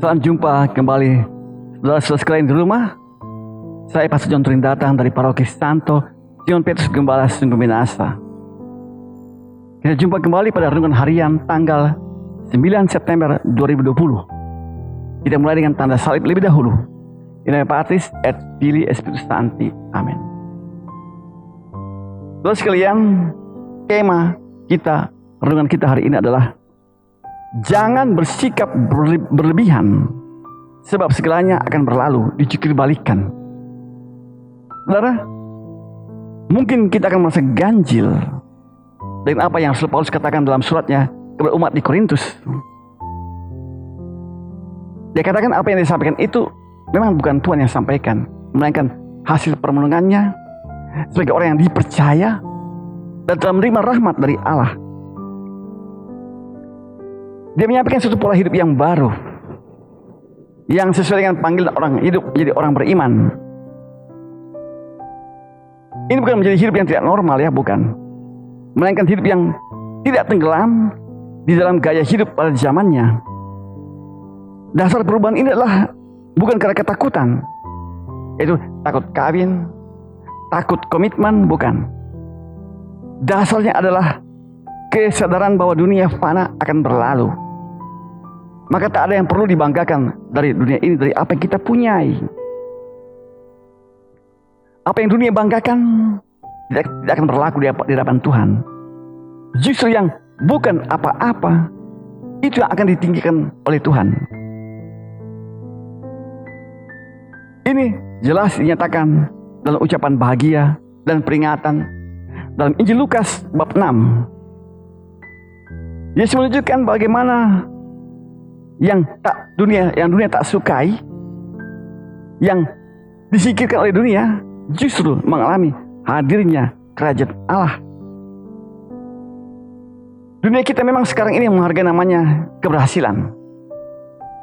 Selamat jumpa kembali saudara-saudara sekalian di rumah. Saya Pastor John Turin datang dari Paroki Santo Simon Petrus Gembala Sungguh Minasa. Kita jumpa kembali pada renungan harian tanggal 9 September 2020. Kita mulai dengan tanda salib lebih dahulu. In nomine Patris et Filii et Spiritus Sancti. Amin. Saudara sekalian, tema kita, renungan kita hari ini adalah jangan bersikap berlebihan, sebab segalanya akan berlalu, dicukir balikan. Saudara, mungkin kita akan merasa ganjil dengan apa yang Rasul Paulus katakan dalam suratnya kepada umat di Korintus. Dia katakan apa yang disampaikan itu memang bukan Tuhan yang sampaikan, melainkan hasil permenungannya sebagai orang yang dipercaya dan telah menerima rahmat dari Allah. Dia menyampaikan suatu pola hidup yang baru, yang sesuai dengan panggilan orang hidup menjadi orang beriman. Ini bukan menjadi hidup yang tidak normal, ya, bukan, melainkan hidup yang tidak tenggelam di dalam gaya hidup pada zamannya. Dasar perubahan ini adalah bukan karena ketakutan, yaitu takut kawin, takut komitmen, bukan. Dasarnya adalah kesadaran bahwa dunia fana akan berlalu. Maka tak ada yang perlu dibanggakan dari dunia ini, dari apa yang kita punyai. Apa yang dunia banggakan tidak akan berlaku di hadapan Tuhan. Justru yang bukan apa-apa, itu yang akan ditinggikan oleh Tuhan. Ini jelas dinyatakan dalam ucapan bahagia dan peringatan dalam Injil Lukas bab 6. Yesus menunjukkan bagaimana yang dunia tak sukai, yang disingkirkan oleh dunia, justru mengalami hadirnya kerajaan Allah. Dunia kita memang sekarang ini menghargai namanya keberhasilan,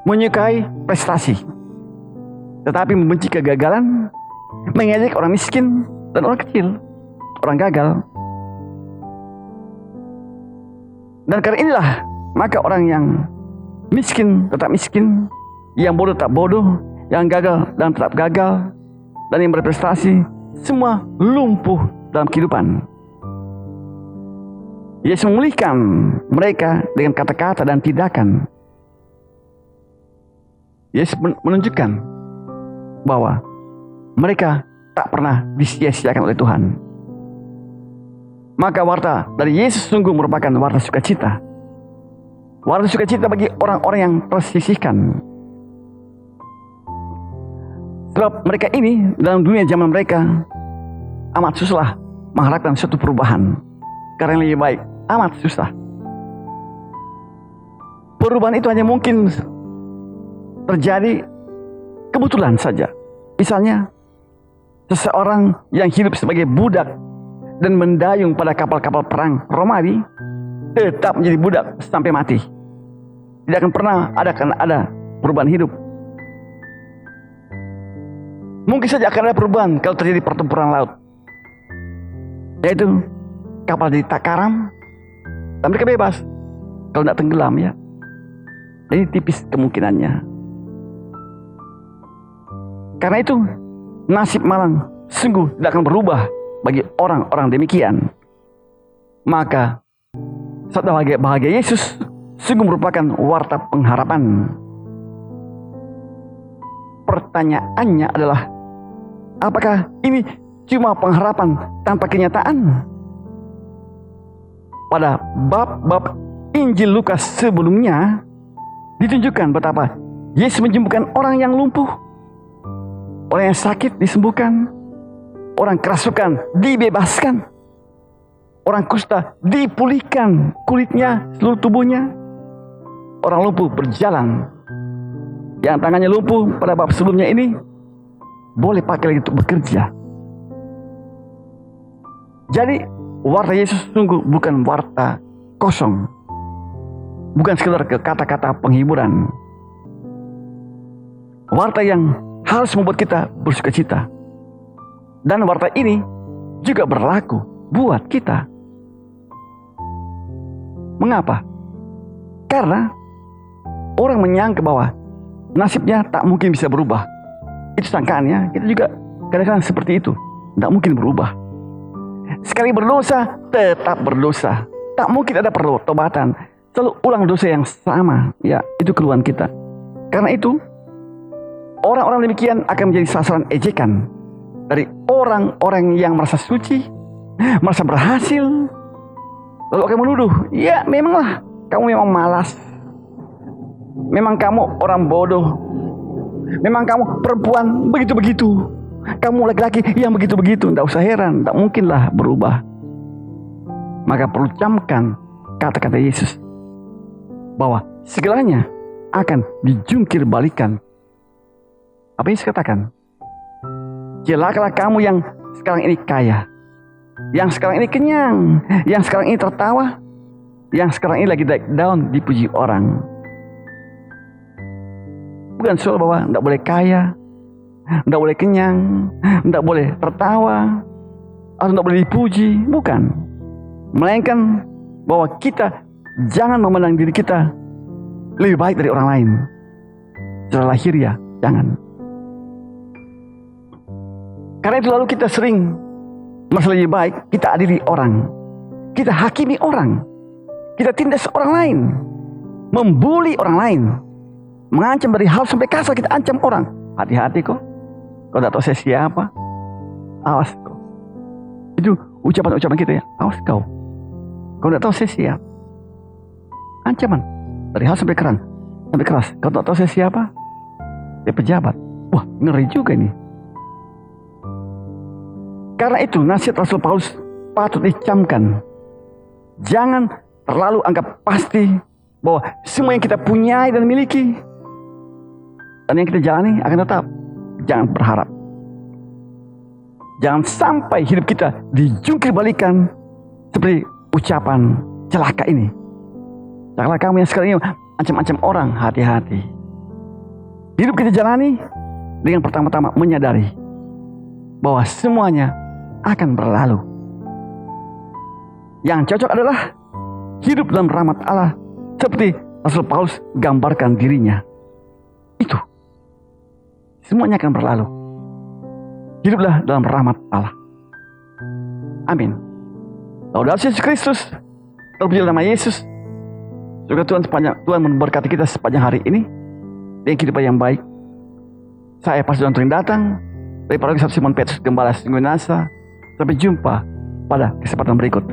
menyukai prestasi, tetapi membenci kegagalan, mengejek orang miskin dan orang kecil, orang gagal. Dan karena inilah, maka orang yang miskin tetap miskin, yang bodoh tetap bodoh, yang gagal dan tetap gagal, dan yang berprestasi semua lumpuh dalam kehidupan. Yesus memulihkan mereka dengan kata-kata dan tindakan. Yesus menunjukkan bahwa mereka tak pernah disia-siakan oleh Tuhan. Maka warta dari Yesus sungguh merupakan warta sukacita. Warta sukacita bagi orang-orang yang tersisihkan. Sebab mereka ini dalam dunia zaman mereka amat susah mengharapkan suatu perubahan. Karena yang lebih baik amat susah. Perubahan itu hanya mungkin terjadi kebetulan saja. Misalnya, seseorang yang hidup sebagai budak dan mendayung pada kapal-kapal perang Romawi tetap menjadi budak sampai mati. Tidak akan pernah ada perubahan hidup. Mungkin saja akan ada perubahan kalau terjadi pertempuran laut, yaitu kapal jadi tak karam dan mereka bebas kalau tidak tenggelam, ya. Ini tipis kemungkinannya. Karena itu nasib malang sungguh tidak akan berubah bagi orang-orang demikian. Maka sabda bahagia Yesus sungguh merupakan warta pengharapan. Pertanyaannya adalah, apakah ini cuma pengharapan tanpa kenyataan? Pada bab-bab Injil Lukas sebelumnya ditunjukkan betapa Yesus menyembuhkan orang yang lumpuh, orang yang sakit disembuhkan, orang kerasukan dibebaskan, orang kusta dipulihkan kulitnya, seluruh tubuhnya, orang lumpuh berjalan. Yang tangannya lumpuh pada bab sebelumnya ini boleh pakai lagi untuk bekerja. Jadi warta Yesus sungguh bukan warta kosong, bukan sekedar kata-kata penghiburan. Warta yang harus membuat kita bersukacita. Dan warta ini juga berlaku buat kita. Mengapa? Karena orang menyangka bahwa nasibnya tak mungkin bisa berubah. Itu sangkaannya, kita juga kadang-kadang seperti itu. Tak mungkin berubah. Sekali berdosa, tetap berdosa. Tak mungkin ada pertobatan. Selalu ulang dosa yang sama. Ya, itu keluhan kita. Karena itu, orang-orang demikian akan menjadi sasaran ejekan dari orang-orang yang merasa suci, merasa berhasil. Lalu akan menuduh, ya memanglah kamu memang malas. Memang kamu orang bodoh. Memang kamu perempuan begitu-begitu. Kamu laki-laki yang begitu-begitu. Tidak usah heran, tidak mungkinlah berubah. Maka perlu camkan kata-kata Yesus bahwa segalanya akan dijungkir balikan. Apa Yesus katakan? Celakalah kamu yang sekarang ini kaya, yang sekarang ini kenyang, yang sekarang ini tertawa, yang sekarang ini lagi down dipuji orang. Bukan soal bahwa tidak boleh kaya, tidak boleh kenyang, tidak boleh tertawa, atau tidak boleh dipuji. Bukan. Melainkan bahwa kita jangan memandang diri kita lebih baik dari orang lain. Secara lahiriah, jangan. Karena itu lalu kita sering merasa lebih baik, kita adili orang, kita hakimi orang, kita tindas orang lain, membuli orang lain, mengancam dari hal sampai kasar, kita ancam orang. Hati-hati kok, kau tidak tahu saya siapa. Awas kau. Itu ucapan-ucapan kita ya. Awas kau, kau tidak tahu saya siapa. Ancaman dari hal sampai keras. Kau tidak tahu saya siapa. Saya pejabat. Wah, ngeri juga ini. Karena itu nasihat Rasul Paulus patut dicamkan. Jangan terlalu anggap pasti bahwa semua yang kita punyai dan miliki dan yang kita jalani akan tetap. Jangan berharap. Jangan sampai hidup kita dijungkir balikan seperti ucapan celaka ini. Celakalah kamu yang sekarang ini ancam-ancam orang. Hati-hati. Hidup kita jalani dengan pertama-tama menyadari bahwa semuanya akan berlalu. Yang cocok adalah hidup dalam rahmat Allah seperti Rasul Paulus gambarkan dirinya. Itu. Semuanya akan berlalu. Hiduplah dalam rahmat Allah. Amin. Laudasi Yesus Kristus. Terpuji nama Yesus. Semoga Tuhan memberkati kita sepanjang hari ini dengan kehidupan yang baik. Saya Pastor Antonin datang dari Paroki Simon Petrus Gembala Singgunasa. Sampai jumpa pada kesempatan berikut.